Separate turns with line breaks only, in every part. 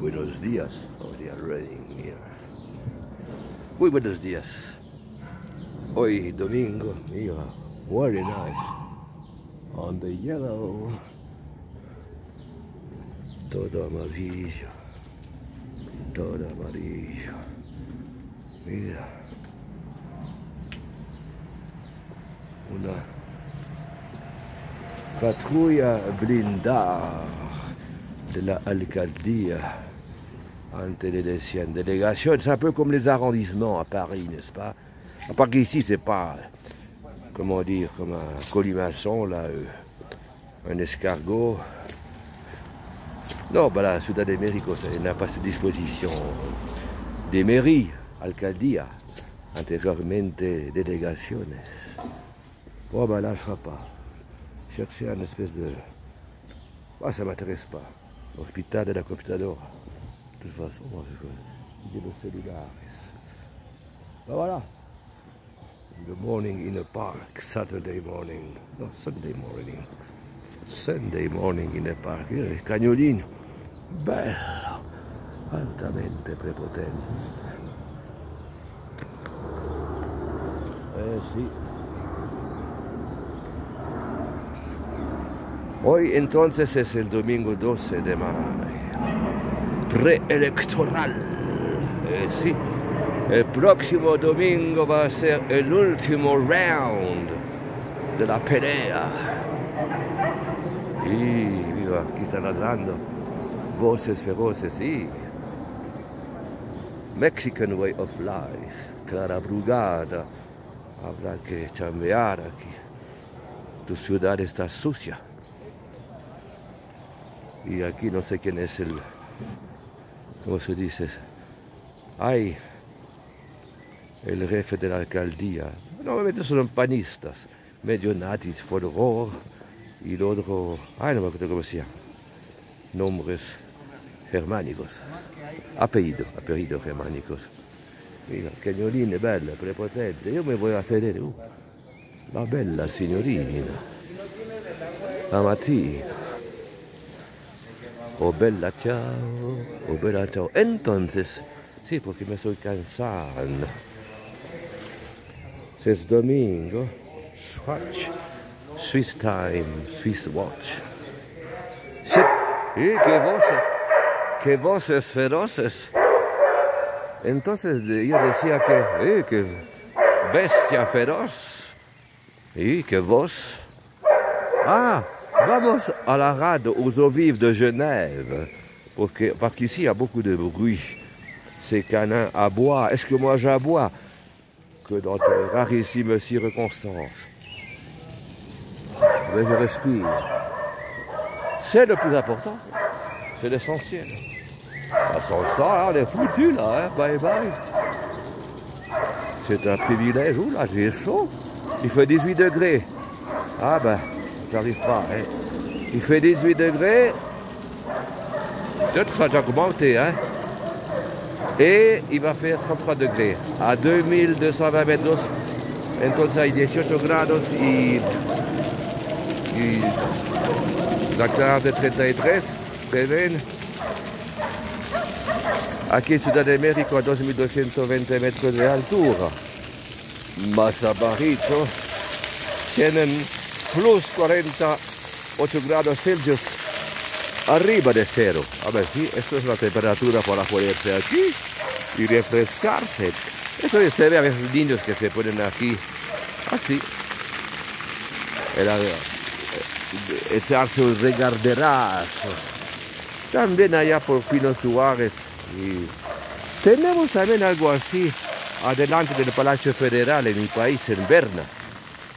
buenos días. Oh, they are raining here. Muy buenos días. Hoy domingo, mira, very nice. On the yellow. Todo amarillo. Todo amarillo. Mira. Una patrulla blindada de la alcaldía ante l'élection. Délégation, c'est un peu comme les arrondissements à Paris, n'est-ce pas? À part qu'ici, c'est pas, comment dire, comme un colimaçon, là, un escargot. Non, bah la Ciudad de México, elle n'a pas cette disposition des mairies, alcaldía, anteriormente delegaciones. Bon, bah là, je ne sais pas. Chercher une espèce de... Ah, ça ne m'intéresse pas. L'hôpital de la computadora. De toute façon, moi, je dis le cellulaire. Ben voilà. The morning in the park, Saturday morning. No, Sunday morning. Sunday morning in the park. Il cagnolino. Bello. Altamente prepotente. Sì. Hoy entonces es el domingo 12 de mayo, preelectoral. Sí, el próximo domingo va a ser el último round de la pelea. Y mira, aquí están hablando voces feroces, sí. Mexican way of life. Clara Brugada, habrá que chambear aquí. Tu ciudad está sucia. Y aquí no sé quién es el, ¿cómo se dice? Ay, el jefe de la alcaldía. Normalmente son panistas, medio natis, Fodorov y el otro, ay, no me acuerdo cómo se llama. Nombres germánicos. Apellido germánicos. Mira, cagnolina bella, prepotente. Io mi voglio sedere. La bella signorina. La mattina. Oh bella ciao, oh bella ciao. Entonces, sí, porque me estoy cansando. Es domingo, Swatch, Swiss Time, Swiss Watch. Sí, qué voces feroces. Entonces yo decía que bestia feroz. Y qué voz. Ah, vamos à la rade aux eaux vives de Genève, parce qu'ici il y a beaucoup de bruit. Ces canins aboient. Est-ce que moi j'aboie? Que dans de rarissimes circonstances. Mais je respire. C'est le plus important. C'est l'essentiel. Sans ça, on est foutu là, hein? Bye bye. C'est un privilège. Ouh là, j'ai chaud. Il fait 18 degrés. Ah ben. J'arrive pas, hein. Il fait 18 degrés. Peut-être que ça a déjà augmenté, hein. Et il va faire 33 degrés. A 2220 metros. Entonces hay 18 grados y la clara de 33. Prevén. Aquí en Ciudad de México a 2220 metros de altura. Mazabarito tienen plus 48 grados Celsius arriba de cero. A ver, sí, esto es la temperatura para ponerse aquí y refrescarse. Esto se ve a veces niños que se ponen aquí, así, echarse un regarderazo. También allá por Pino Suárez. Y tenemos también algo así adelante del Palacio Federal en mi país, en Berna.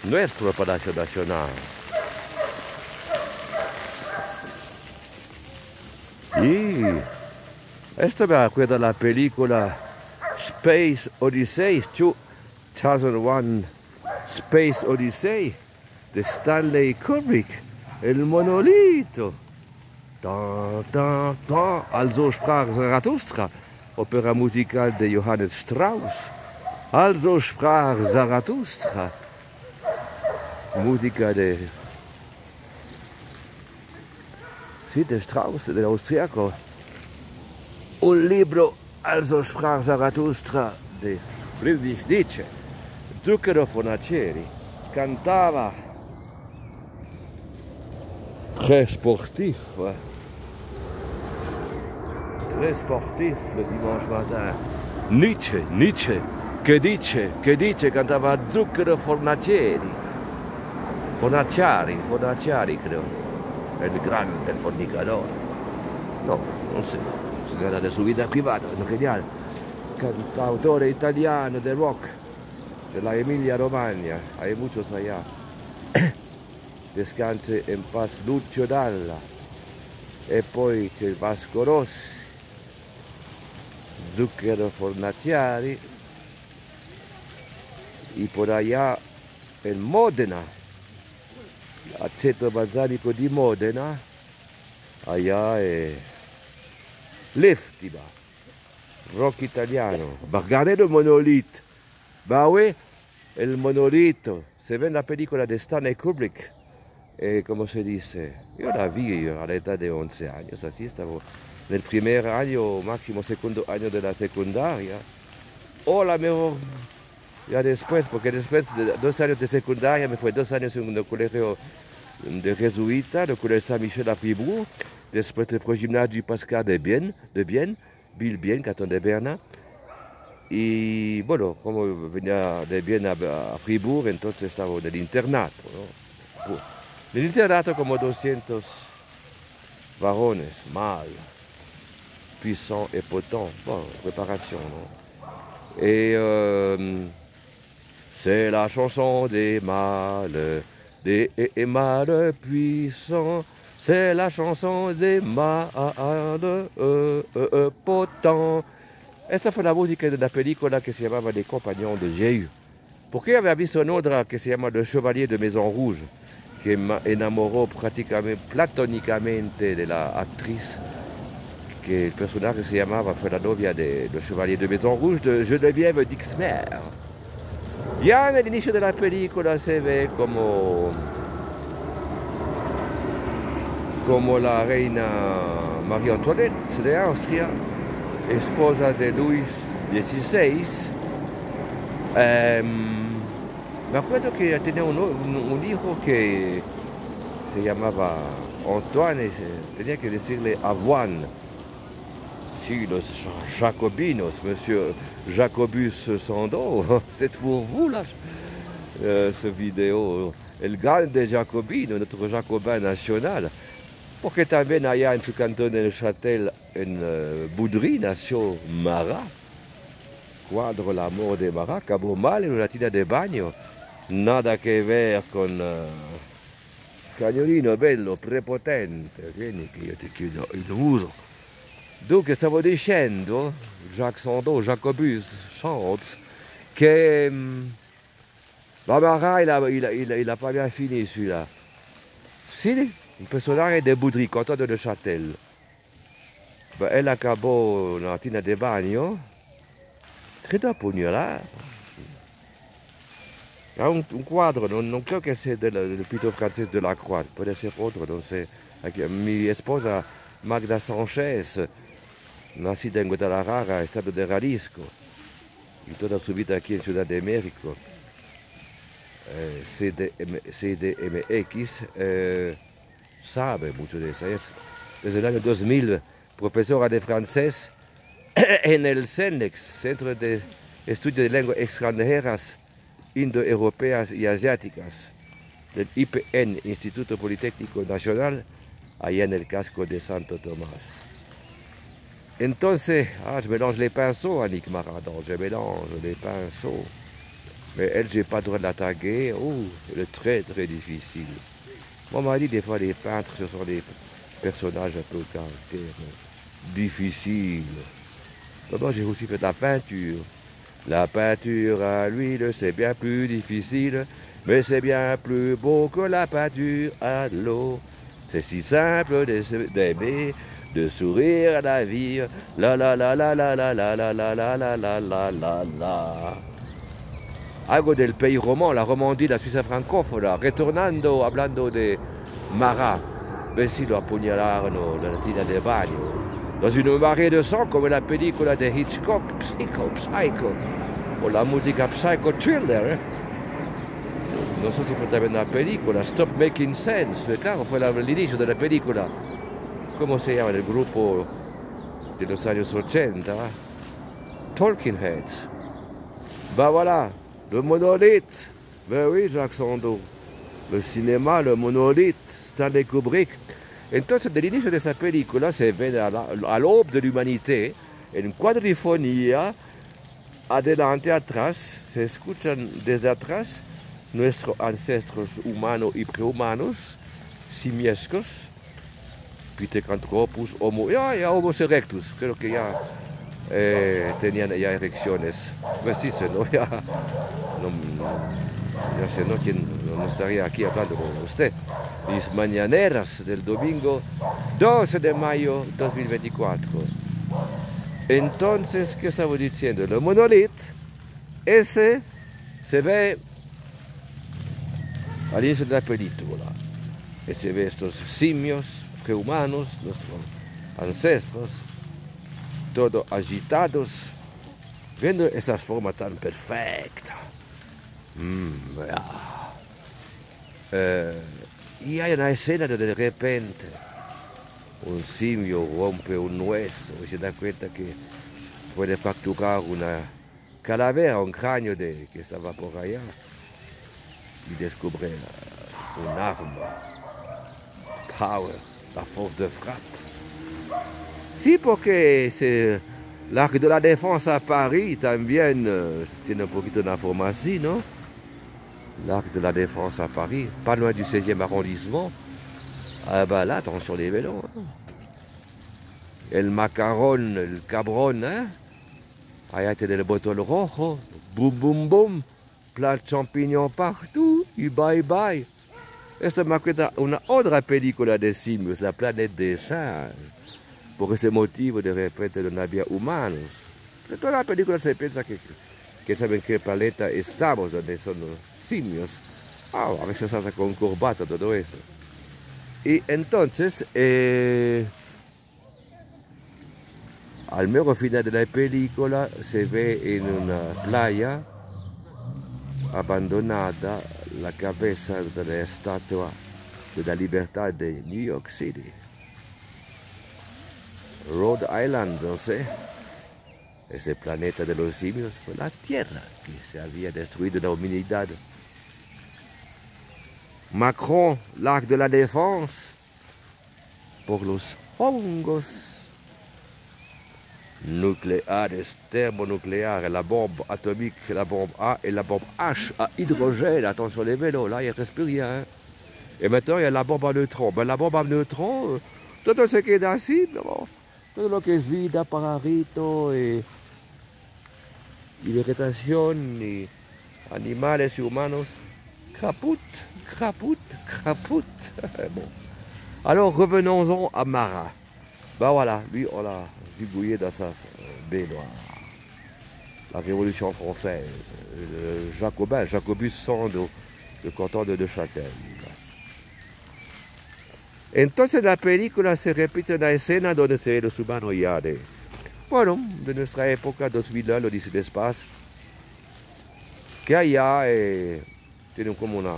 Nuestro Palacio Nacional. Y esto me acuerda de la película Space Odyssey, 2001 Space Odyssey de Stanley Kubrick, el monolito. Da, da, da. Also sprach Zarathustra, Opera musical de Johannes Strauss. Also sprach Zarathustra. Música de Strauss, del austriaco. un libro Also sprach Zarathustra di Friedrich Nietzsche. Zucchero Fornaciari cantava très sportif le dimanche matin. Nietzsche, che dice, cantava Zucchero Fornaciari, credo, è il grande fornicatore. No, non so, si guarda su vita privata, è geniale, cantautore italiano del rock, della Emilia Romagna, hay muchos allá. Descanse in paz Lucio Dalla, e poi c'è il Vasco Rossi, Zucchero Fornaciari, y por allá en Modena, al centro balsamico di Modena, allá è Leftiba, rock italiano. Regardez le monolithe. Bah oui, el monolito. Se ve en la película de Stanley Kubrick. Como se dice, yo la vi a la edad de 11 años, así estaba en el primer año, máximo segundo año de la secundaria. O la mejor, ya después, porque después de 2 años de secundaria me fue 2 años en un colegio de jesuita, el colegio Saint-Michel à Fribourg. Después fue gimnasio Pascal de Biel, Canton de Berna. Y bueno, como venía de Biel a Fribourg, entonces estaba en el internato, ¿no? En el internato como 200 varones, mâles, puissants et potents. Bon, préparation, non? Et c'est la chanson des mâles, des mâles puissants. C'est la chanson des mâles potents. Esta fue la música de la película que se llamaba Les Compagnons de Jéhu. Porque había visto en otra que se llama Le Chevalier de Maison Rouge, que me enamoró platónicamente de la actriz, que el personaje se llamaba, fue la novia de Le Chevalier de Maison Rouge, de Geneviève Dixmer. Ya en el inicio de la película se ve como la reina María Antoinette de Austria, esposa de Luis XVI. Me acuerdo que tenía un hijo que se llamaba Antoine, tenía que decirle Avoine. Sí, los jacobinos, Monsieur Jacobus Sandeau, c'est pour vous là, ce vidéo, el grande jacobino, notre jacobin national. Porque también allá en su cantón en Châtel, en Boudry, nació Marat. Cuadro La Mort de Marat, acabó mal en una tina de baño. Nada que ver con cagnolino bello, prepotente. Vieni che io ti chiudo il muro. Dunque stavo dicendo, Jacques Sandeau, Jacobus chante, que Marat il a pas bien fini celui-là. Si, un personaje de Boudry, canton de Châtel. Él acabó en la tina de baño, credo apuñalar. Hay un cuadro, no creo que sea del pintor francés de la Croix, puede ser otro, no sé. Mi esposa Magda Sánchez, nacida en Guadalajara, estado de Jalisco, y toda su vida aquí en Ciudad de México, CDMX, sabe mucho de eso. Es desde el año 2000 profesora de francés en el CENEX, Centro de Estudio de Lenguas Extranjeras Indoeuropeas y Asiáticas, del IPN, Instituto Politécnico Nacional, allá en el casco de Santo Tomás. Entonces, je mélange les pinceaux, Annick Maradon, je mélange les pinceaux. Mais elle, j'ai pas le droit de la taguer. Elle est très très difficile. Moi, on m'a dit des fois les peintres, ce sont des personnages un peu caractère difficiles. Moi, j'ai aussi fait de la peinture. La peinture à l'huile, c'est bien plus difficile, mais c'est bien plus beau que la peinture à l'eau. C'est si simple d'aimer, de sourire à la vie. La la la la la la la la la la la la la la la. Algo del pays roman, la Romandie, la Suisse francófona, retornando, hablando de Marat. Ben si lo apuñalaron en la tina de baño. dans une marée de sang come la pellicola di Hitchcock, Psycho, o la musica Psycho Thriller. Non so se fue también la película, Stop Making Sense, claro, fue el inicio de la película. ¿Cómo se llama el grupo de los años 80? Talking Heads. Ben voilà, le monolithe. Ben oui, Jacques Sandeau. Le cinéma, le monolithe, Stanley Kubrick. Entonces, del inicio de esa película se ve al l'aube de l'humanité, en cuadrifonía, adelante, atrás, se escuchan desde atrás nuestros ancestros humanos y prehumanos, simiescos, Pithecanthropus, Homo erectus, creo que ya tenían ya erecciones. Pues sí, ¿no? Ya sé, ¿no? ¿Quién no estaría aquí hablando con usted? Mis mañaneras del domingo 12 de mayo 2024. Entonces, ¿qué estaba diciendo? El monolith, ese se ve al inicio de la película. Se ve estos simios prehumanos, nuestros ancestros, todos agitados, viendo esas formas tan perfectas. Y hay una escena donde de repente un simio rompe un hueso y se da cuenta que puede capturar una calavera, un cráneo que estaba por allá y descubre un arma, power, la force de frappe. Sí, porque l'Arc de la Défense à Paris también tiene un poquito de forma así, ¿no? L'Arc de la Défense à Paris, pas loin du 16e arrondissement. Ah ben là, attention les vélos. Hein. El macaron, el cabrón, ¿eh? Allá tiene el botón rojo, boum, boum, boum, plein de champignons partout, y bye bye. Esto me acuerda una otra película de simios, La planète des singes. Por ese motivo, de repente, no había humanos. En toda la película se piensa que saben qué planeta estamos, donde son los simios. A veces hace con corbata, todo eso. Y entonces, al mero final de la película, se ve en una playa abandonada la cabeza de la estatua de la libertad de New York City. Rhode Island, no sé. Ese planeta de los simios fue la Tierra que se había destruido la humanidad. Macron, l'Arc de la Défense, por los hongos nucléares, thermonucléares, la bombe atomique, la bombe A et la bombe H à hydrogène. Attention les vélos, là, il ne reste plus rien. Hein. Et maintenant, il y a la bombe à neutrons. Ben, la bombe à neutrons, todo se queda así, pero todo lo que es vida, pajarito, y vegetación, y animales y humanos, craput, craput, craput. Bon. Alors, revenons-en à Marat. Ben voilà, lui, on l'a zigouillé dans sa baignoire. La Révolution française, le Jacobin, Jacobus Sandeau, le canton de Neuchâtel. Entonces la película se repite una escena donde se ve los humanos ya de nuestra época, 2001, l'Odyssée de l'espace, que allá tienen como una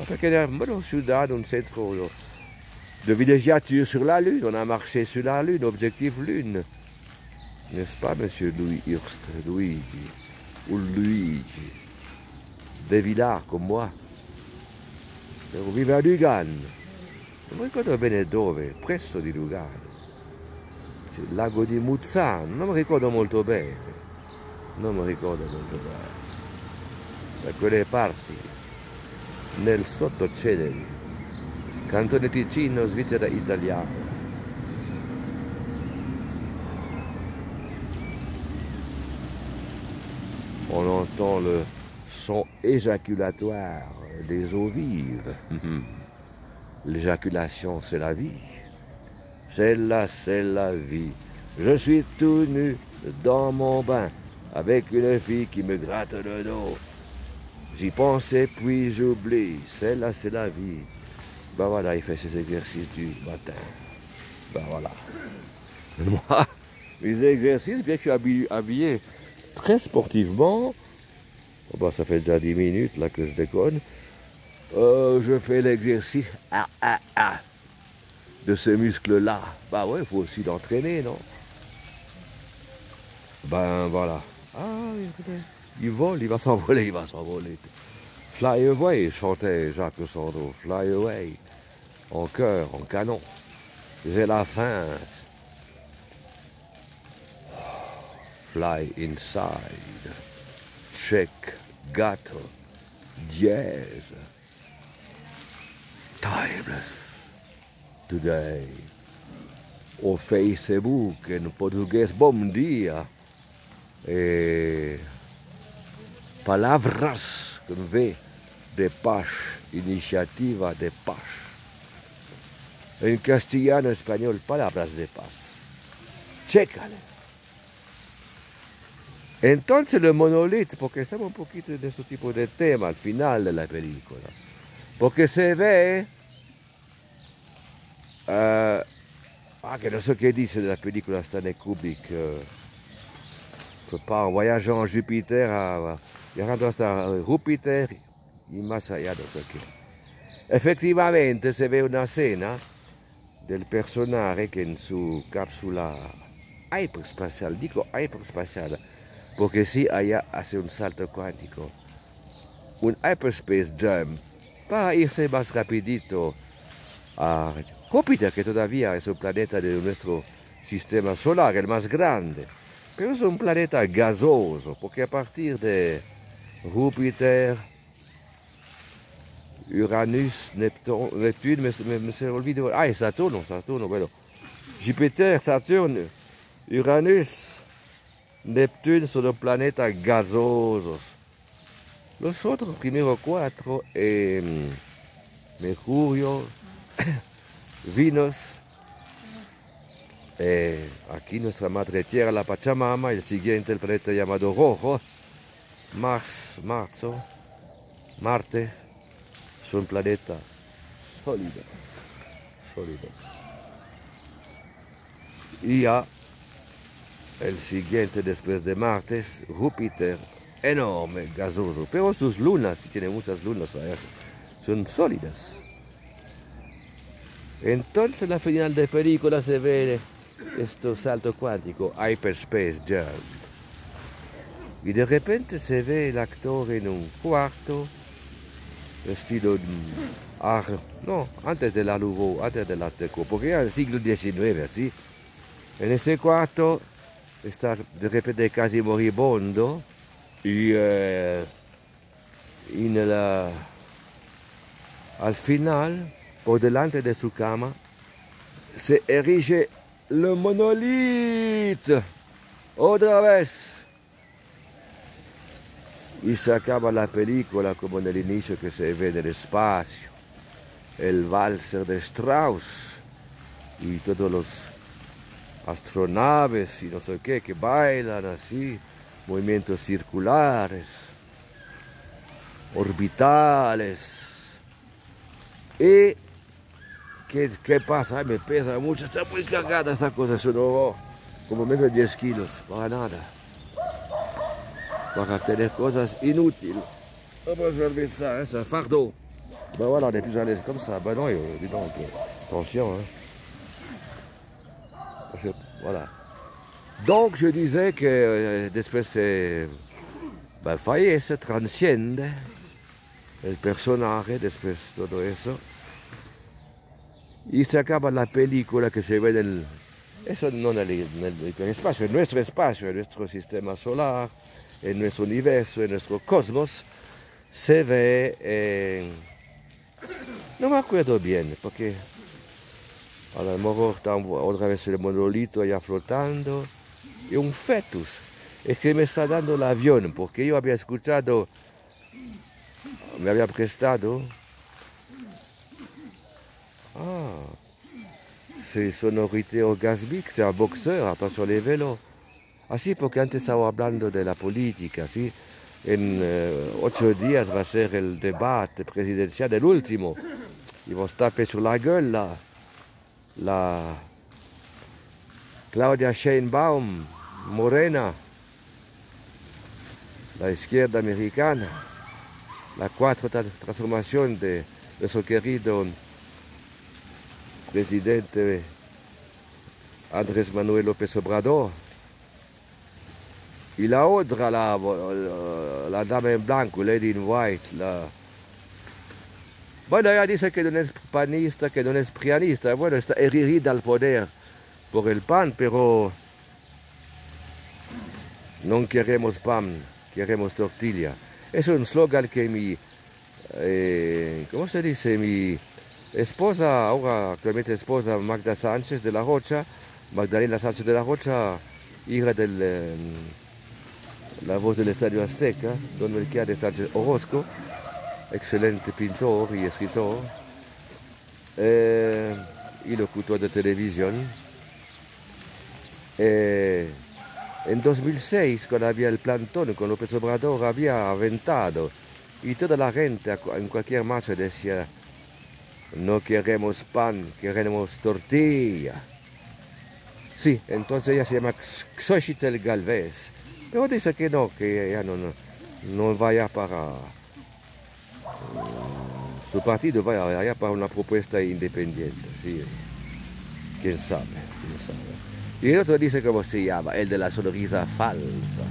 pequeña ciudad, un centro de villégiature sur la Lune. On a marché sur la Lune, objectif Lune. N'est-ce pas, monsieur Louis Hirst, Luigi, ou Luigi, de Villars comme moi. Devo vivere a Lugano. Non mi ricordo bene dove, presso di Lugano. Il lago di Muzzano, non mi ricordo molto bene. Non mi ricordo molto bene. Da quelle parti, nel Sottoceneri, Cantone Ticino, Svizzera italiana. On entend le son éjaculatoire des eaux vives. L'éjaculation, c'est la vie. Celle-là, c'est la vie. Je suis tout nu dans mon bain, avec une fille qui me gratte le dos. J'y pensais, puis j'oublie. Celle-là, c'est la vie. Ben voilà, il fait ses exercices du matin. Ben voilà. Moi, les exercices, bien que je suis habillé très sportivement, oh ben, ça fait déjà 10 minutes là que je déconne, je fais l'exercice de ce muscle-là. Bah ouais, il faut aussi l'entraîner, non? Ben voilà. Ah, il vole, il va s'envoler, il va s'envoler. Fly away, chantait Jacques Sando. Fly away. En chœur, en canon. J'ai la faim. Fly inside. Check, gato, dièse. Timeless. Today. O Facebook, em português, bom dia. E palavras com V de paz, iniciativa de paz. En castellano, español, palabras de paz. Chécale. Entonces el monolito, porque estamos un poquito de este tipo de tema al final de la película, porque se ve, que no sé qué dice de la película Stanley Kubrick, en voyageant en Júpiter, viajando hasta Júpiter y más allá, no sé qué. Efectivamente se ve una escena del personaje que en su cápsula hiperespacial, digo hiperespacial, porque sí, allá hace un salto cuántico, un hyperspace jump, para irse más rapidito a Júpiter, que todavía es un planeta de nuestro sistema solar, el más grande. Pero es un planeta gasoso, porque a partir de Júpiter, Uranus, Neptune, me se olvidó, Saturno, bueno, Júpiter, Saturno, Uranus, Neptune son los planetas gasosos. Los otros primeros 4, Mercurio, Venus, aquí nuestra madre tierra, la Pachamama, el siguiente el planeta llamado Rojo, Marte, son planetas sólidos. Y ya el siguiente después de Marte es Júpiter, enorme, gasoso, pero sus lunas, si tiene muchas lunas, son sólidas. Entonces la final de película se ve este salto cuántico, hyperspace jump. Y de repente se ve el actor en un cuarto, estilo antes de la Louvre, antes de la Deco, porque era el siglo XIX, así. En ese cuarto está de repente casi moribundo y al final, por delante de su cama, se erige le monolito. Otra vez. Y se acaba la película como en el inicio que se ve en el espacio. El valser de Strauss. Y todos los astronaves y no sé qué que bailan así. Movimientos circulares. Orbitales. Y ¿qué pasa? Ay, me pesa mucho, está muy cagada esta cosa, eso no, como menos de 10 kilos, para nada. Para tener cosas inútiles. Vamos a ver ça, c'est un fardeau. Ben voilà, on est plus à l'aise comme ça. Ben non, dis donc, attention. Hein. Voilà. Donc je disais que después fallece, transciende el personaje, después todo eso. Y se acaba la película que se ve eso no en el hiperespacio, en nuestro espacio, en nuestro sistema solar, en nuestro universo, en nuestro cosmos, se ve, no me acuerdo bien, porque a lo mejor está otra vez el monolito allá flotando, y un fetus, es que me está dando el avión, porque yo había escuchado, me había prestado, c'est sonorité orgasmique, c'est un boxeur, attention les vélos. Así, porque antes estaba hablando de la política, ¿sí? En 8 días va a ser el debate presidencial, el último. Y va a estar sur la gueule, Claudia Sheinbaum, Morena, la izquierda americana, la cuarta transformación de su querido presidente Andrés Manuel López Obrador. Y la otra, la dama en blanco, Lady in White, bueno, ella dice que no es panista, que no es prianista. Bueno, está herida al poder por el PAN, pero no queremos pan, queremos tortilla. Es un slogan que ¿cómo se dice? Mi esposa, ahora actualmente esposa Magda Sánchez de la Rocha, Magdalena Sánchez de la Rocha, hija de la voz del Estadio Azteca, don Melquiades de Sánchez Orozco, excelente pintor y escritor, y locutor de televisión. En 2006, cuando había el plantón con López Obrador, había aventado, y toda la gente en cualquier marcha decía, no queremos pan, queremos tortilla. Sí, entonces ella se llama Xochitl Galvez, pero dice que ella no vaya para... su partido vaya allá para una propuesta independiente, sí. ¿Quién sabe? ¿Quién sabe? Y el otro dice cómo se llama, el de la sonrisa falsa,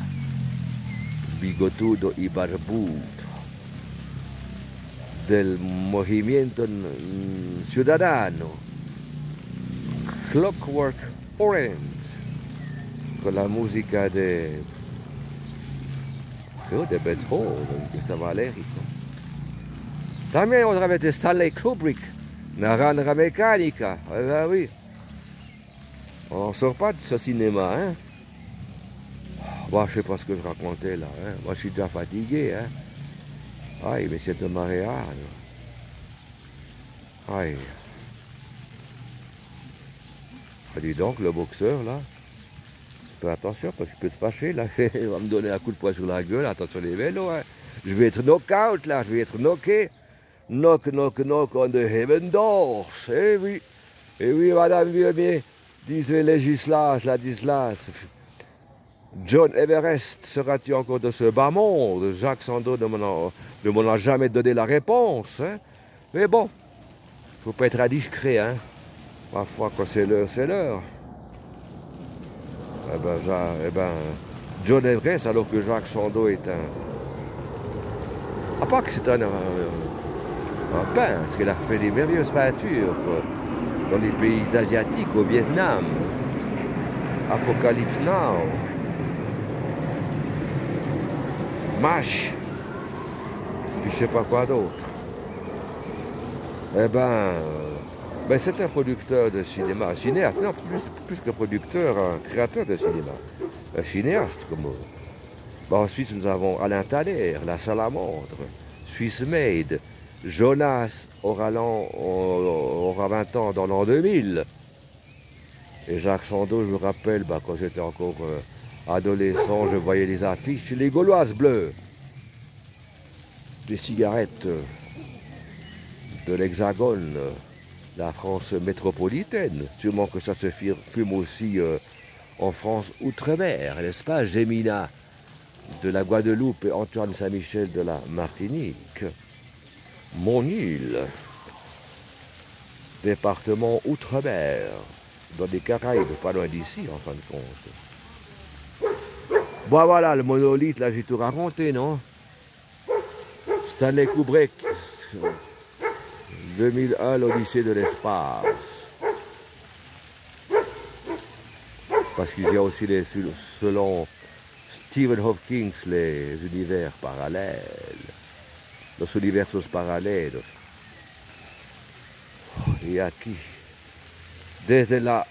bigotudo y barbudo, del movimiento ciudadano, Clockwork Orange, con la música de Beethoven, que estaba alérgico. También otra vez de Stanley Kubrick, Naranja Mecánica, oui. On ne sort pas de ce cinéma, hein. Bon, je sais pas ce que je racontais là, hein. Moi je suis déjà fatigué, hein. Aïe, mais c'est un mariage. Aïe. Ah, dis donc, le boxeur là, fais attention parce qu'il peut te fâcher là, il va me donner un coup de poing sur la gueule, attention les vélos, hein. Je vais être knock-out là, je vais être knocké. Knock, knock, knock on the heaven doors. Eh oui, madame Vieux-Mier, disait Législas, John Everest, seras-tu encore de ce bas monde? Jacques Sandeau ne m'en a jamais donné la réponse. Hein? Mais bon, faut pas être indiscret. Hein? Parfois, quand c'est l'heure, c'est l'heure. Eh ben, John Everest, alors que Jacques Sandeau est à part que c'est un peintre, il a fait des merveilleuses peintures quoi, dans les pays asiatiques, au Vietnam, Apocalypse Now, MASH, je sais pas quoi d'autre. Eh ben c'est un producteur de cinéma, un cinéaste, non, plus que producteur, un créateur de cinéma, un cinéaste comme eux. Ensuite, nous avons Alain Thaler, La Salamandre, Swiss Made, Jonas aura 20 ans dans l'an 2000. Et Jacques Sandeau, je me rappelle, quand j'étais encore adolescent, je voyais les affiches, les Gauloises bleues, des cigarettes de l'Hexagone, la France métropolitaine. Sûrement que ça se fume aussi en France outre-mer, n'est-ce pas, Gémina de la Guadeloupe et Antoine Saint-Michel de la Martinique. Mon île, département outre-mer, dans les Caraïbes, pas loin d'ici en fin de compte. Bon voilà, le monolithe, là j'ai tout raconté, non? Stanley Kubrick, 2001, l'Odyssée de l'espace. Parce qu'il y a aussi, selon Stephen Hawking, les univers parallèles. Los universos paralelos. Y aquí, desde la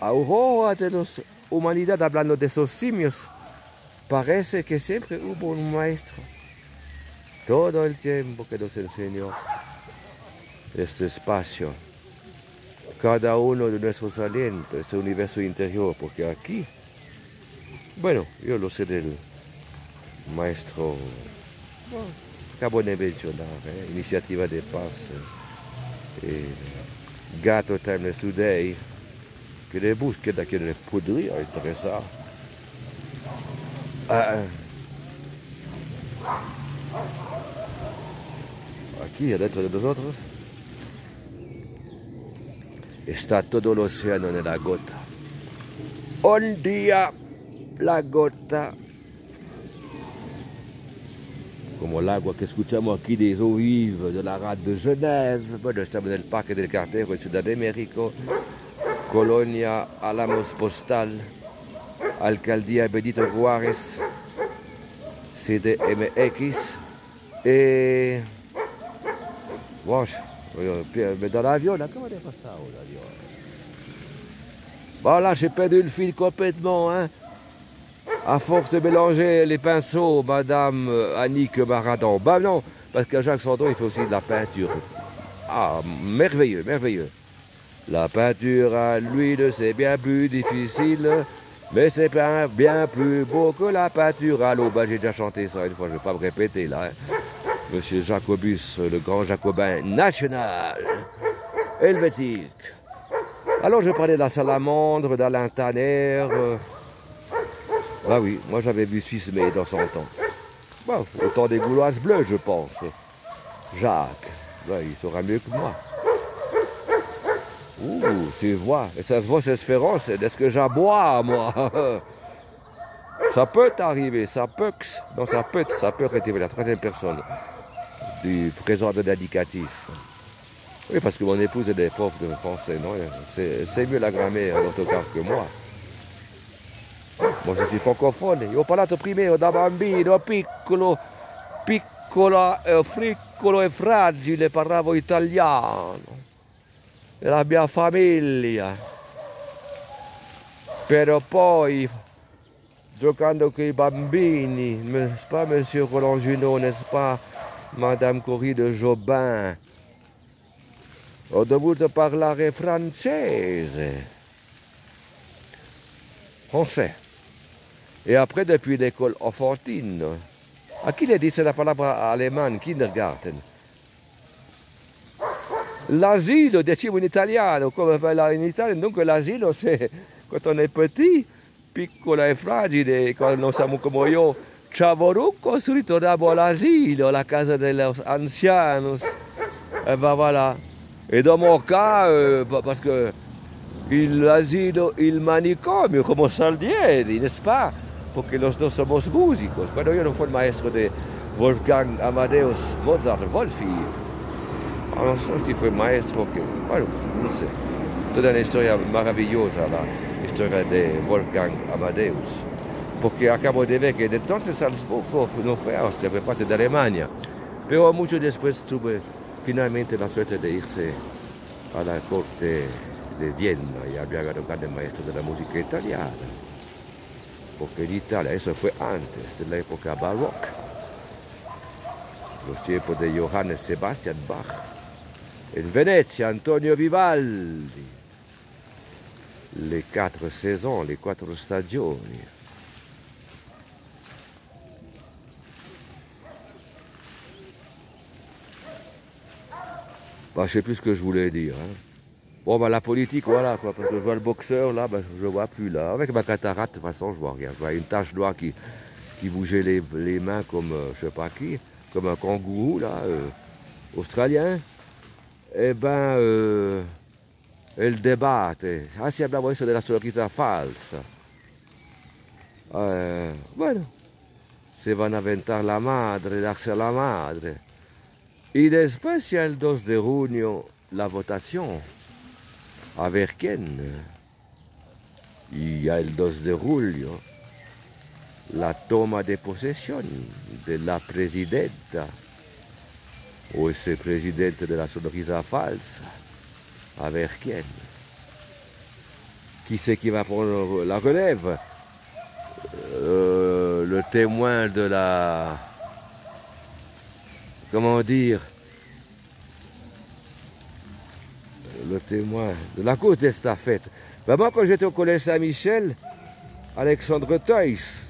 aurora de la humanidad, hablando de esos simios, parece que siempre hubo un maestro. Todo el tiempo que nos enseñó este espacio. Cada uno de nuestros alientos, ese universo interior, porque aquí, bueno, yo lo sé del maestro. Acabou mencionar, Iniciativa de Paz, Gato Timeless Today, che le búsqueda, che le podría interesar. Aquí, adentro de nosotros, está todo el océano en la gota. Un día, la gota, como el agua que escuchamos aquí des eaux vives de la rade de Genève. Bueno, estamos en el Parque del Cartero en Ciudad de México, Colonia Álamos Postal, Alcaldía Benito Juárez, CDMX, et bon, mais dans l'avion, là, comment on est passé ça, l'avion? Bon, là, j'ai perdu le fil complètement, hein. À force de mélanger les pinceaux, Madame Annick Maradon. Ben non, parce qu'à Jacques Sandon, il fait aussi de la peinture. Ah, merveilleux, merveilleux. La peinture à l'huile, c'est bien plus difficile, mais c'est bien plus beau que la peinture à l'eau. Ben, j'ai déjà chanté ça une fois, je ne vais pas me répéter là. Hein. Monsieur Jacobus, le grand jacobin national, helvétique. Alors, je parlais de la salamandre, d'Alain Tanner. Ah oui, moi j'avais vu Suisse May dans son temps. Bon, au temps des Gauloises bleues, je pense. Jacques, ben, il saura mieux que moi. Ouh, c'est voix. Et ça se voit, cette différence. Est-ce que j'aboie, moi? Ça peut arriver, ça peut. Non, ça peut être la troisième personne du présent de l'indicatif. Oui, parce que mon épouse est des profs de français, non? C'est mieux la grammaire l'orthographe que moi. Moi, je suis francophone. Io ho parlato prima da bambino, piccolo, friccolo e fragile, parlavo italiano. Della mia famiglia. Però poi, giocando con i bambini, n'est-ce pas, Monsieur Roland Junot, n'est-ce pas, Madame Cory de Jobin, ho dovuto parlare francese. Français. Et après, depuis l'école enfantine, à qui le dice la parola allemande, kindergarten? L'asilo, diciamo in italiano, come in Italia, dunque l'asilo c'est quand on est petit, piccolo e fragile, quando non siamo come io, ciavorucco, ritorniamo all'asilo, la casa degli ancianos, et ben voilà. Et dans mon cas, parce que l'asilo, il manicomio, come Saldieri, n'est-ce pas? Porque los dos somos músicos. Bueno, yo no fui el maestro de Wolfgang Amadeus Mozart, Wolfi. No sé si fue maestro que, bueno, no sé. Toda una historia maravillosa, la historia de Wolfgang Amadeus. Porque acabo de ver que de entonces Salzburgo no fue Austria, fue parte de Alemania. Pero mucho después tuve finalmente la suerte de irse a la corte de Viena y había ganado un grande maestro de la música italiana. Porque en Italia eso fue antes de la época barroca, los tiempos de Johannes Sebastian Bach. En Venecia, Antonio Vivaldi. Les 4 saisons, les 4 stagioni. Bah, je ne sais plus ce que je voulais dire. Hein. Bon, bah, la politique, voilà, quoi, parce que je vois le boxeur, là, bah, je ne vois plus, là. Avec ma cataracte, de toute façon, je vois rien. Je vois une tache noire qui bougeait les mains comme, je ne sais pas qui, comme un kangourou, là, australien. Eh ben, il debate. Ah, si abbiamo visto della sorrisa falsa. Bueno, se van a aventar la madre, darse a la madre. Y después, ya el 2 de junio, la votación. A ver quién. Y ya el 2 de julio, la toma de posesión de la presidenta. O ese presidente de la sonrisa falsa. A ver quién. Qui c'est qui va prendre la relève? Le témoin de la... Comment dire? Le témoin de la course d'estafette. Ben moi, quand j'étais au collège Saint-Michel, Alexandre Theuss,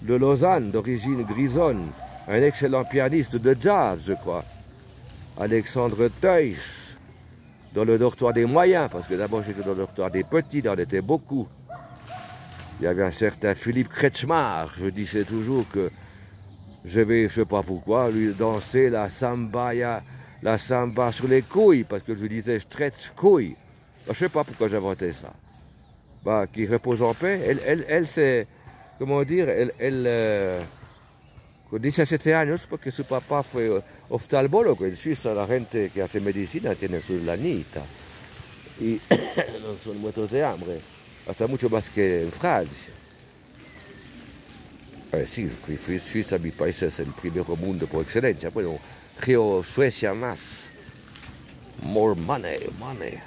de Lausanne, d'origine grisonne, un excellent pianiste de jazz, je crois. Alexandre Theuss, dans le dortoir des moyens, parce que d'abord j'étais dans le dortoir des petits, là on était beaucoup. Il y avait un certain Philippe Kretschmar, je disais toujours que je vais, je sais pas pourquoi, lui danser la samba sur les couilles, parce que je lui disais je traite couilles. Je sais pas pourquoi j'inventais ça. Bah, qui repose en paix, elle c'est, comment dire, con 17 anni perché suo papà fu oftalmologo, in Svizzera la gente che hace medicina tiene sulla nita. Y no son muertos de hambre, hasta mucho más que en Francia. Sì, Suiza mi paese è il primo mondo per eccellenza, poi creo Suecia más. More money, money,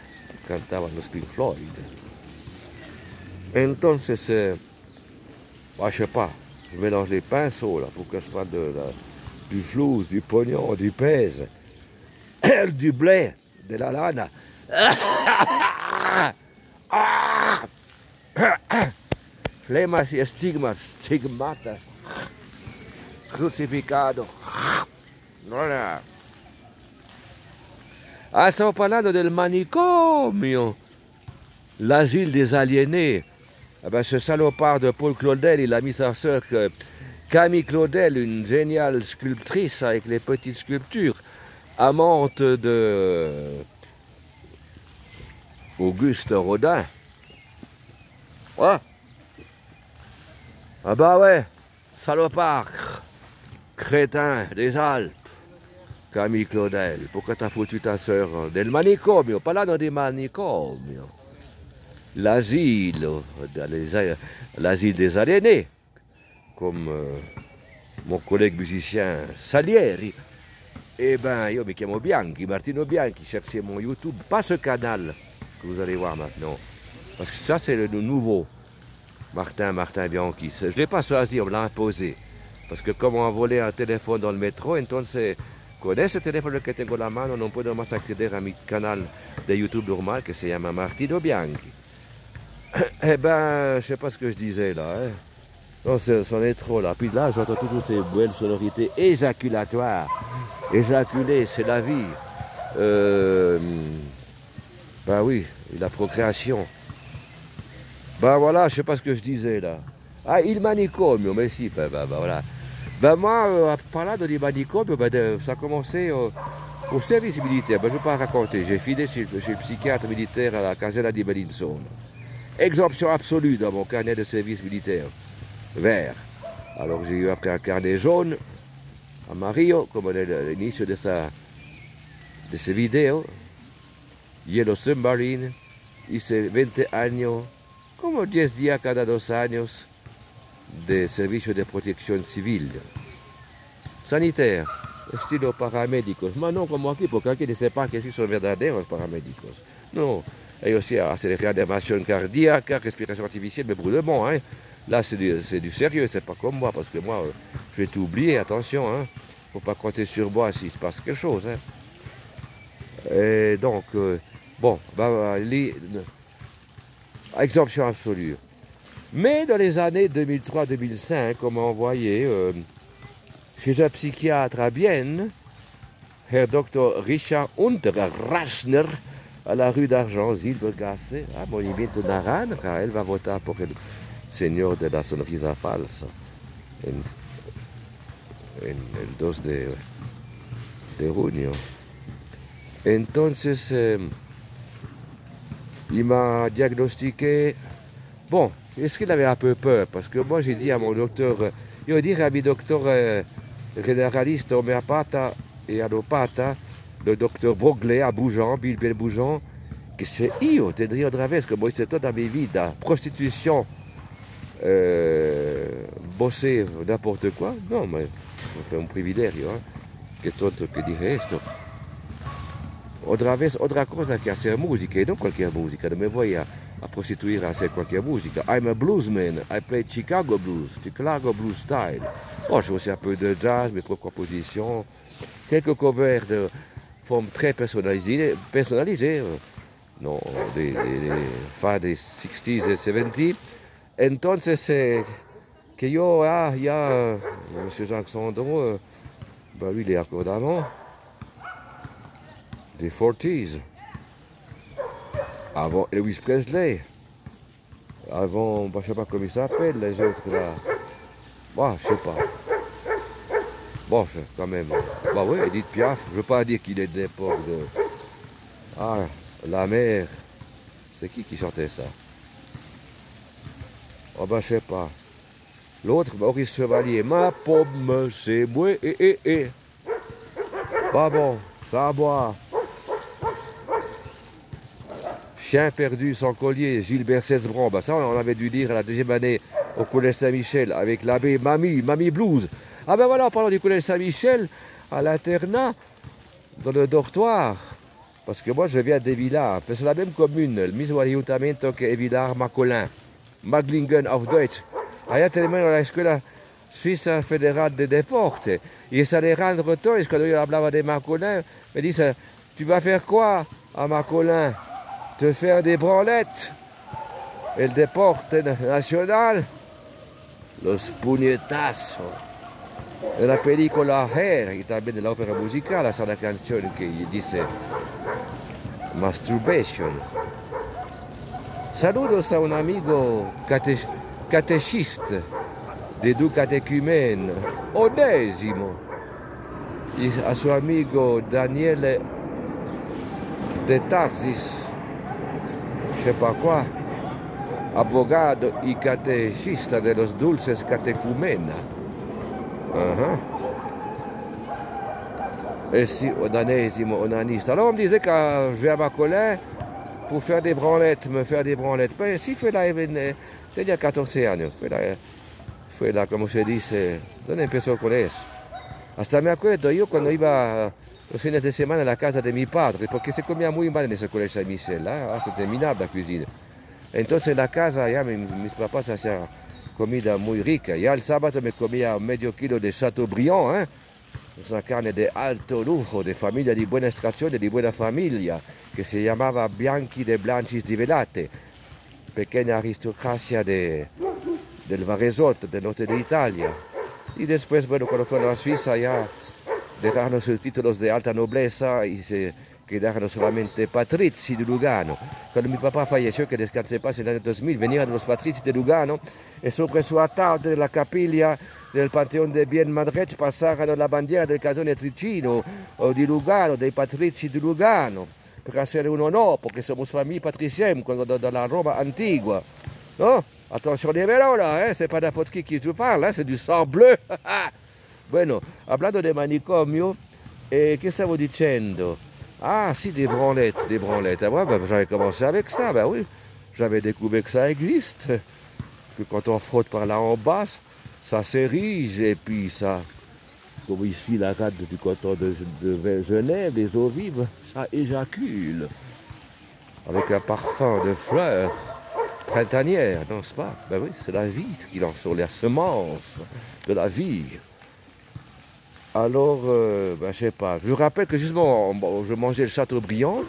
cantaban los Pink Floyd. Entonces, bah, je sais pas, je mélange les pinceaux là pour que je parle du flouze, du pognon, du pèse, du blé, de la lana. Flemas y estigmas, stigmata, crucificado. Voilà. Ah, stavo parlando del manicomio, l'asile des aliénés. Eh ben, ce salopard de Paul Claudel, il a mis sa sœur Camille Claudel, une géniale sculptrice avec les petites sculptures, amante de Auguste Rodin. Ouais. Ah bah ouais, salopard, crétin des Alpes, Camille Claudel. Pourquoi t'as foutu ta sœur del manicomio? Pas là dans des manicomios. L'asile des aliénés, comme mon collègue musicien Salieri. Eh ben, io mi chiamo Bianchi, Martino Bianchi, cherchez mon YouTube, pas ce canal que vous allez voir maintenant, parce que ça c'est le nouveau Martin Bianchi. Je ne l'ai pas choisi, on me l'a imposé, parce que comme on a volé un téléphone dans le métro, entonces, con ese teléfono que tengo en la mano, no puedo más acceder a mi canal de YouTube normal, que se llama Martino Bianchi. Eh ben, je sais pas ce que je disais là. Hein. Non, c'en est trop là. Puis là, j'entends toujours ces belles sonorités éjaculatoires. Éjaculer, c'est la vie. Ben oui, et la procréation. Ben voilà, je sais pas ce que je disais là. Ah, il manicomio, mais si, ben voilà. Ben moi, parlando di manicomio, ça a commencé au service militaire. Ben, je ne vais pas raconter. J'ai filé chez le psychiatre militaire à la caserne di Bellinzona. Exemption absolue dans mon carnet de service militaire. Vert. Alors j'ai eu après un carnet jaune, amarillo, comme on est à l'initio de ces vidéos. Yellow Submarine, hice 20 años, como 10 días cada 2 años, de servicio de protección civil. Sanitaire, estilo paramédicos. Mais non como aquí, porque aquí ne sait pas que si son verdaderos paramédicos. Non. Et aussi à ces réanimations cardiaques, respiration artificielle, mais brûlement. Hein. Là, c'est du sérieux, c'est pas comme moi, parce que moi, je vais tout oublier, attention. Hein. Faut pas compter sur moi s'il se passe quelque chose. Hein. Et donc, bon, exemption absolue. Mais dans les années 2003-2005, comme on voyait, chez un psychiatre à Vienne, Herr Dr. Richard Unterrachner, à la rue d'Argent, Silbergasse, a Movimiento Naranja, elle va voter pour el señor de la sonrisa falsa en el 2 de junio. Entonces, il m'a diagnostiqué. Bon, est-ce qu'il avait un peu peur? Parce que moi, j'ai dit à mon docteur, io dire à mi docteur généraliste homéopathe et allopathe, le docteur Broglet à Bougeant, Bill Bougeant, che se io te dico otra vez che voy tutta mi vita, prostitution, bosser n'importe quoi, non, mais c'est un privilegio, hein, che tonto che di resto. Otra vez, otra cosa che hacer musica, e non qualche musica, non mi voy a prostituire a hacer qualche musica. I'm a bluesman, I play Chicago blues style. Bon, je fais aussi un peu de jazz, mes propres compositions, quelques covers de forme très personnalisée, non, des fins des 60s et 70s. Entonces, que yo, il y a M. Jacques Sandro, bah lui, il est encore d'avant, des 40s. Avant Elvis Presley. Avant, bah, je sais pas comment ils s'appellent, les autres là. Bah, je sais pas. Bon, quand même. Bah oui, Edith Piaf, je veux pas dire qu'il est d'époque de... Ah, la mer. C'est qui chantait ça? Oh bah, je sais pas. L'autre, Maurice Chevalier. Ma pomme, c'est moi, Pas bon, ça à boire. Chien perdu sans collier, Gilbert Cesbron. Bah ça, on avait dû dire à la deuxième année au collège Saint-Michel avec l'abbé Mamie Blues. Ah ben voilà, en parlant du collège Saint-Michel, à l'internat, dans le dortoir, parce que moi je viens d'Evilard, c'est la même commune, le mismo ayuntamiento que Evilard-Macolin, Maglingen auf Deutsch. Allá tenemos la escuela suiza federal de deporte. Y es Alejandro Torres, cuando yo hablaba de Macolin, me dice, tu vas faire quoi à Macolin? Te faire des branlettes. El deporte nacional, los puñetazos. La película Hair, y también de la ópera musical, hasta la canción que dice Masturbation. Saludos a un amigo catechista de Ducatecumene, Onésimo, y a su amigo Daniele de Tarsis, je sais pas quoi, abogado y catechista de los dulces catecumena. Et si, onanésimo, onaniste. Alors on me disait que je vais à Macolin pour faire des branlettes, me faire des branlettes. Ben si, fais la, tenía 14 años, fue la, como se dice, ¿dónde empezó el colegio? Hasta me acuerdo yo cuando iba los fines de semana a la casa de mi padre, porque se comía muy mal en ese colegio Saint-Michel, ¿eh? C'était minable la cuisine. Entonces en la casa ya mis papás hacían comida muy rica. Ya el sábado me comía medio kilo de Chateaubriand, ¿eh? Una carne de alto lujo, de familia di buena estrazione, di buena familia, que se llamaba Bianchi de Blanchis di Velate, pequeña aristocracia del Varesotto, del norte de Italia. Y después, bueno, cuando fueron a la Suiza ya dejaron sus títulos de alta nobleza y se quedaron solamente patrizi de Lugano. Cuando mi papá falleció, que descanse paz en el año 2000, venían los patrizi de Lugano y sobre su ataúd de la capilla del Panteón de Bien Madrid pasaron la bandera del Cantone Ticino o di Lugano, dei patrizi di Lugano, per hacer un honor, porque somos familia patricienne de la Roma antigua. ¿No? Attention des Verona, c'est pas n'importe qui tu parles, c'est du sang bleu. Bueno, hablando de manicomio, che stavo dicendo? Ah, si, des branlettes, des branlettes. Ah, ouais, ben, j'avais commencé avec ça, ben oui. J'avais découvert que ça existe, que quand on frotte par là en bas, ça s'érige, et puis ça, comme ici la rade du canton de Genève, les eaux vives, ça éjacule, avec un parfum de fleurs printanières, n'est-ce pas? Ben oui, c'est la vie qui lance sur les semences de la vie. Alors, ben, je sais pas, je vous rappelle que justement, je mangeais le Chateaubriand,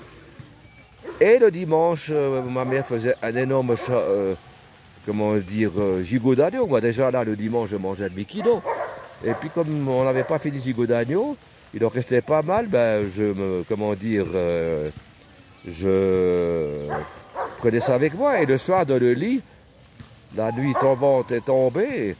et le dimanche, ma mère faisait un énorme, comment dire, gigot d'agneau. Moi déjà là, le dimanche, je mangeais un demi-kilo. Et puis comme on n'avait pas fini le gigot d'agneau, il en restait pas mal, ben, comment dire, je prenais ça avec moi. Et le soir, dans le lit, la nuit tombante est tombée,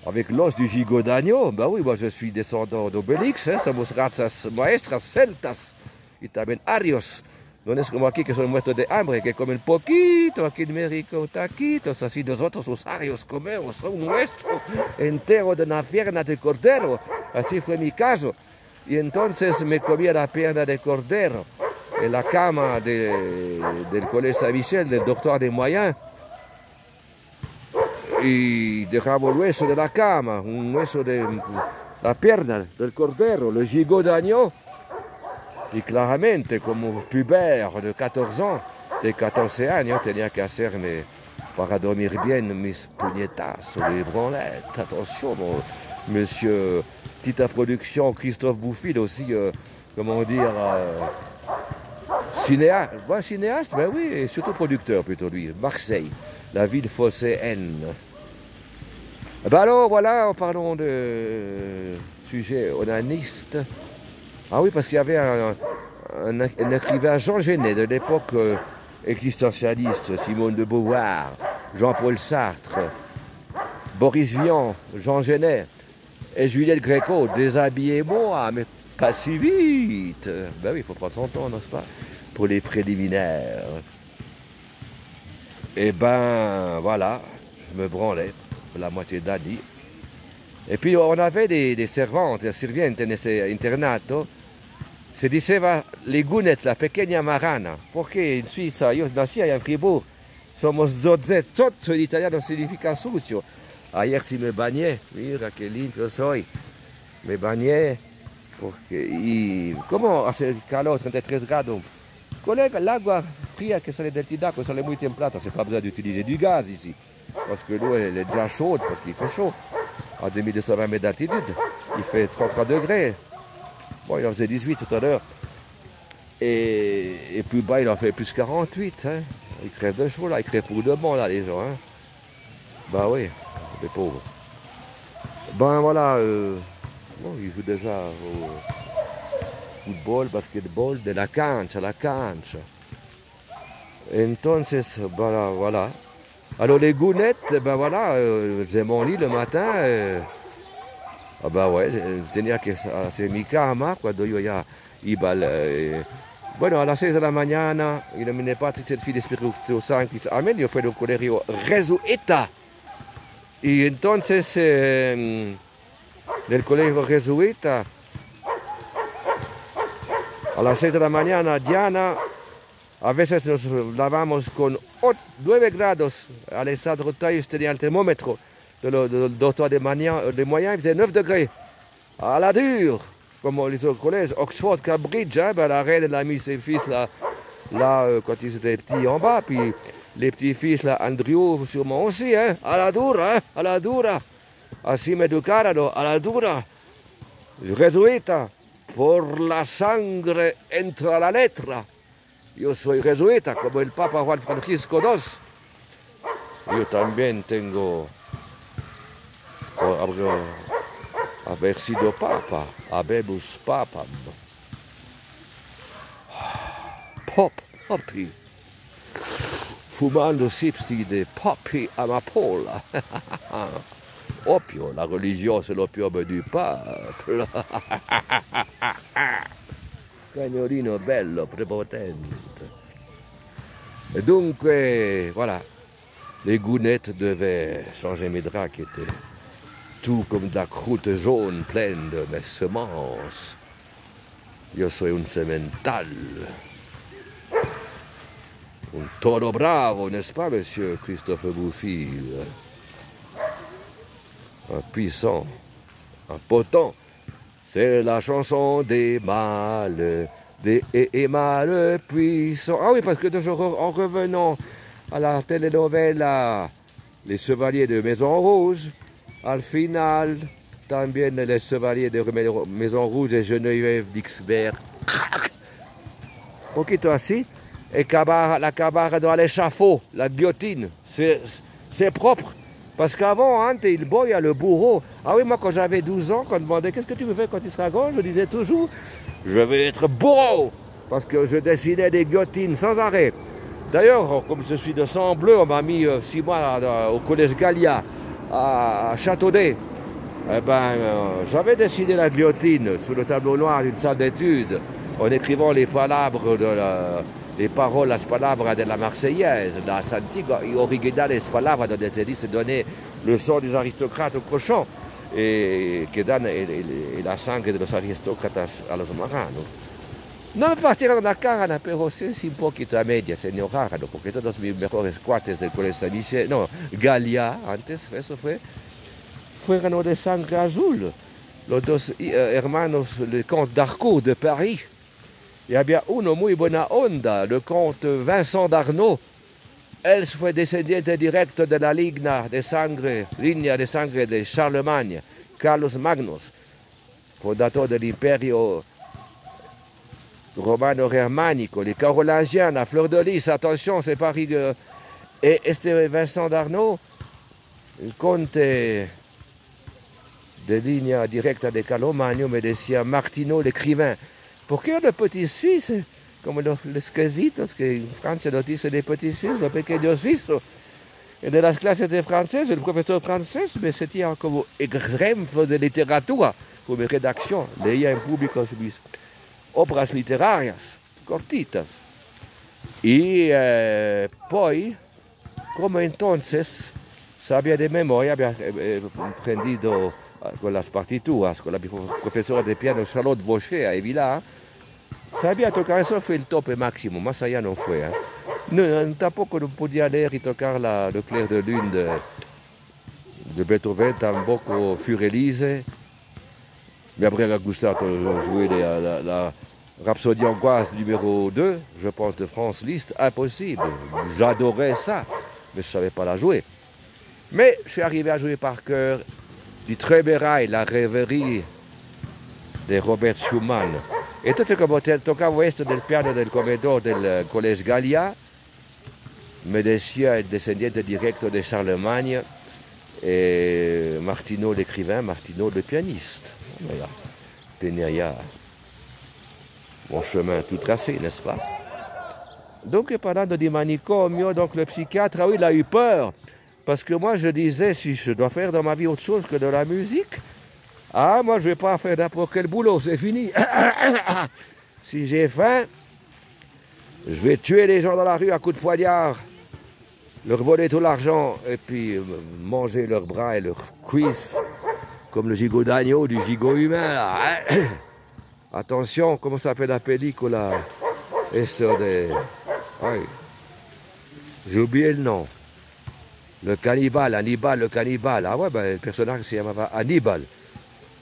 avec l'os du gigot d'agneau, ben oui, moi je suis descendant d'Obélix, hein, somos razas maestras celtas, y también arios. No es como aquí que son muertos de hambre, que comen poquito, aquí en México taquitos, así nosotros los arios comemos un nuestro entero de una pierna de cordero, así fue mi caso. Y entonces me comía la pierna de cordero en la cama del Collège Saint-Michel, del doctor de Moyen. Y dejaba el hueso de la cama, un hueso de la pierna del cordero, le gigot d'agneau. Y claramente, como pubère de 14 ans, de 14 años, tenía que hacerme, para dormir bien, mis puñetazos, les branlettes. Attention, monsieur, petite production, Christophe Bouffil aussi, comment dire, cinéaste. Ouais, cinéaste, ben oui, et surtout producteur plutôt lui, Marseille, la ville phocéenne. Ben alors, voilà, parlons de sujet onaniste. Ah oui, parce qu'il y avait un écrivain Jean Genet de l'époque existentialistes, Simone de Beauvoir, Jean-Paul Sartre, Boris Vian, Jean Genet et Juliette Gréco, déshabillez-moi, mais pas si vite. Ben oui, il faut prendre son temps, n'est-ce pas, pour les préliminaires. Et ben voilà, je me branlais la moitié d'année. E poi on avait des servantes, sirviente in internato, si diceva Legunetla, pequeña marana, perché in Svizzera, io nasci a Fribourg, somos zozzezotto, in italiano significa sucio. Ayer si me bañé, mira qué limpio soy, me bañé, porque, ¿cómo hace calor, 33 grados? Collègue, l'agua fria che sale del Tidaco sale muy templata, c'est pas besoin d'utiliser du gaz ici, parce que l'eau elle est déjà chaude, parce qu'il fait chaud. À 2220 mètres d'altitude, il fait 33 degrés. Bon, il en faisait 18 tout à l'heure. Et plus bas, il en fait plus 48. Hein. Ils crèvent de chaud, là. Ils crèvent pour de bon, là, les gens. Hein. Bah oui, les pauvres. Ben voilà, bon, ils jouent déjà au football, basketball, de la cancha, la cancha. Entonces, voilà. Alors les gounettes, ben voilà, je faisais mon lit le matin. Ah ben ouais, tenía que hacer mi cama cuando yo ya iba bueno, a las 6 de la mañana, il ne menait pas cette fille d'Espíritu Santo. Amén, yo fui al colegio Jesuita. Y entonces, del colegio Jesuita, a las 6 de la mañana, Diana, a veces nos lavamos con 9 grados. Alessandro Taïs tenía el termómetro del docteur de moyens, il faisait 9 degrés. À la dure, comme les autres collèges, Oxford, Cambridge, hein, ben, la reine elle a mis ses fils là quand ils étaient petits en bas, puis les petits-fils là, Andrew sûrement aussi, hein, à la dura, hein, à la dura. Así me educaron, a la dura. Jesuita, por la sangre entra la letra. Yo soy jesuita, como el Papa Juan Francisco II. Yo también tengo, haber sido Papa, habemus Papam. Poppy, fumando sipsi de Poppy Amapola. Opio, la religion c'est l'opium du peuple. Cagnolino bello, prepotente. Et donc, voilà, les gounettes devaient changer mes draps qui étaient tout comme de la croûte jaune pleine de mes semences. Yo soy un semental. Un toro bravo, n'est-ce pas, monsieur Christophe Bouffil? Un puissant, un potent. C'est la chanson des mâles, des mâles puissants. Ah oui, parce que en revenant à la telenovela Les Chevaliers de Maison Rouge, al final, también les Chevaliers de Maison Rouge et Geneviève d'Ixbert. Un poquito así. Et la cabara dans l'échafaud, la guillotine, c'est propre. Parce qu'avant, hein, il boy à le bourreau. Ah oui, moi, quand j'avais 12 ans, quand on me demandait qu'est-ce que tu veux faire quand tu seras grand, je disais toujours, je vais être bourreau. Parce que je dessinais des guillotines sans arrêt. D'ailleurs, comme je suis de sang bleu, on m'a mis 6 mois au collège Gallia, à Châteaudet. Eh ben, j'avais dessiné la guillotine sur le tableau noir d'une salle d'études, en écrivant les palabres les paroles, las palabras de la Marseillaise, las antiguas y originales palabras donde se dice donner le sang des aristocrates aux cochons et que dan la sangre de los aristócratas a los marranos. No me partieron la cara, pero sí un poquito a media, señor Rárano, porque todos mis mejores cuates del Colegio San Michel, no, Gallia, antes, eso fueron de sangre azul. Los dos hermanos, le comte d'Harcourt de Paris. Il y había uno muy buena onda, le comte Vincent d'Arnaud. Él fue descendiente directo de la línea de sangre de Charlemagne, Carlos Magnus, fondateur de l'Imperio romano-germanico, les Carolingiens, la fleur de lys, attention, c'est Paris. Et este Vincent d'Arnaud, el comte de línea directa de Carlomagno, me decía Martineau, l'écrivain. Pourquoi le petit Suisse, como los quesitos que en Francia nos dicen de petits suizos, los pequeños suizos. Y de las clases de francés, el profesor francés me sentía como ejemplo de literatura, como redacción. Leía en público mis obras literarias, cortitas. Y poi, como entonces sabía de memoria, había aprendido con las partituras, con la profesora de piano Charlotte Baucher a Évila, sabía tocar, eso fue el tope máximo, más allá no fue. No, tampoco no podía leer y tocar le clair de lune de Beethoven, tampoco Furelise. Me habría gustado jouer la Rhapsodie hongroise numéro 2, je pense, de Franz Liszt, impossible. J'adorais ça, mais je ne savais pas la jouer. Mais je suis arrivé à jouer par cœur du Treberai, la rêverie de Robert Schumann. Entonces, como tocaba esto del piano del comedor del Collège Gallia, me decía el descendiente directo de Charlemagne, Martineau l'écrivain, Martineau le pianiste. Voilà. Tenía ya mon chemin tout tracé, n'est-ce pas? Donc, parlant du manicomio, donc le psychiatre, oui, il a eu peur. Parce que moi, je disais, si je dois faire dans ma vie autre chose que de la musique, moi, je ne vais pas faire n'importe quel boulot, c'est fini. Si j'ai faim, je vais tuer les gens dans la rue à coups de poignard, leur voler tout l'argent et puis manger leurs bras et leurs cuisses, comme le gigot d'agneau du gigot humain. Là, hein. Attention, comment ça fait la pellicula? Eso de... Oui. J'ai oublié le nom. Le cannibale, Hannibal le cannibale. Ah ouais, ben, le personnage se llamava Hannibal.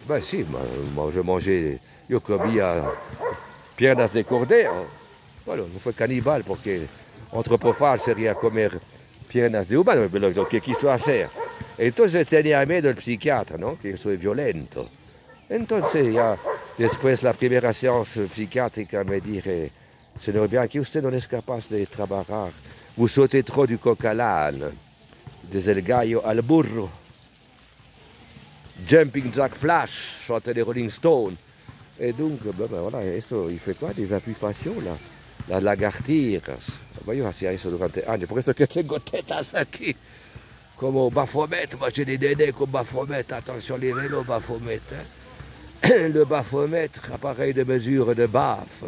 Ben si, moi je mangeais, io comia piernas de cordero. Bueno, no fue cannibal porque antropófage sería comer piernas de humano, pero lo que quiso hacer. Entonces tenía miedo el psiquiatra, ¿no? Que soy violento. Entonces ya después la primera séance psiquiátrica me dije, señor Bianchi, usted no es capaz de trabajar. Vous sautez trop du coq à l'âne, desde el gallo al burro. Jumping Jack Flash, chantait les Rolling Stones. Et donc, ben voilà, esto, il fait quoi? Des appuifations, là. Las lagartijas. Yo hacía eso durante años, por eso que tengo tetas aquí. Como Baphomet, moi j'ai des nénés comme Baphomet, attention les vélos Baphomet. Hein? Le Baphomet, appareil de mesure de baffe.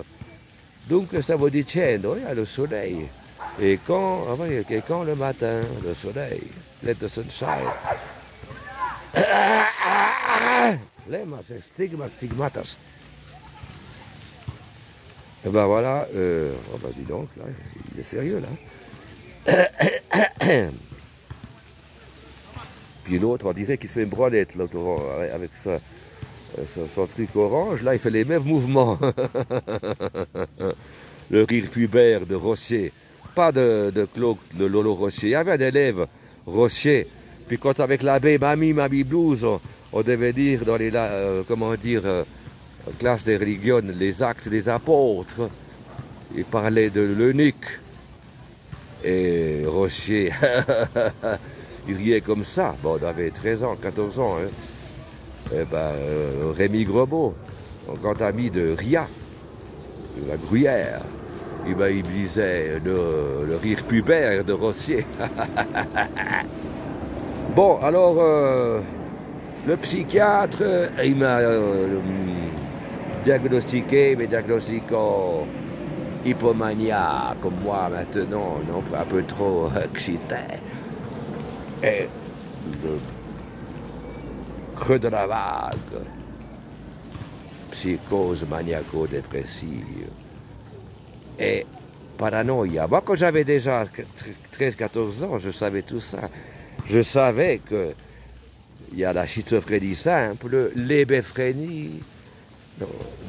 Donc, stavo dicendo, il y a le soleil. Et quand le matin, le soleil, let the sunshine. Lemas, stigmatas. Et ben voilà, oh ben dis donc, là, il est sérieux là. Puis l'autre, on dirait qu'il fait une branlette, l'autre, avec son truc orange, là il fait les mêmes mouvements. Le rire pubère de Rossier, pas de Claude, de Lolo Rossier. Il y avait un élève, Rossier, puis quand avec l'abbé Mamie Blues, on devait dire dans les, classe des religions, les actes des apôtres, il parlait de l'eunuque. Et Rossier, il riait comme ça. Bon, on avait 13 ans, 14 ans. Hein. Et ben, Rémi Grebeau, un grand ami de Ria, de la Gruyère, il me disait le rire pubère de Rossier. Bon, alors, le psychiatre, il m'a diagnostiqué, mais diagnostico hypomania, comme moi maintenant, non, un peu trop excité. Et le creux de la vague, psychose maniaco-dépressive et paranoïa. Moi, quand j'avais déjà 13-14 ans, je savais tout ça. Je savais qu'il y a la schizophrénie simple, l'hébéphrénie,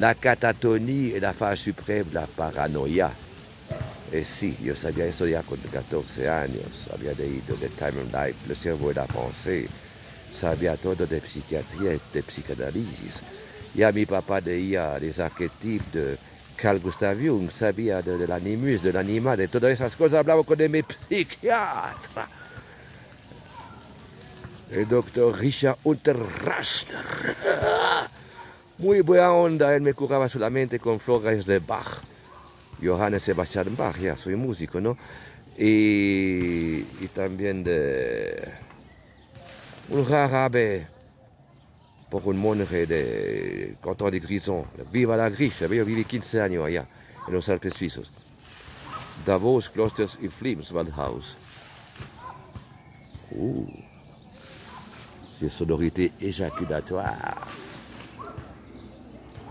la catatonie et la phase suprême de la paranoia. Et si, yo sabía eso ya con 14 años, había leído The Time of Life, le cerveau et la pensée, sabía todo de psychiatrie et de psychanalyse. Ya mi papá leía les archétypes de Carl Gustav Jung, sabía de l'animus, de l'animal, de todas esas cosas, hablaba con mi psiquiatra. El doctor Richard Unterrachner. Muy buena onda, él me curaba solamente con flores de Bach. Johann Sebastian Bach, ya soy músico, ¿no? Y también de un jarabe por un monje de Cantón de Grison, Viva la Grisha, yo viví 15 años allá, en los Alpes suizos. Davos, Klosters y Flimswaldhaus. Ces sonorités éjaculatoires.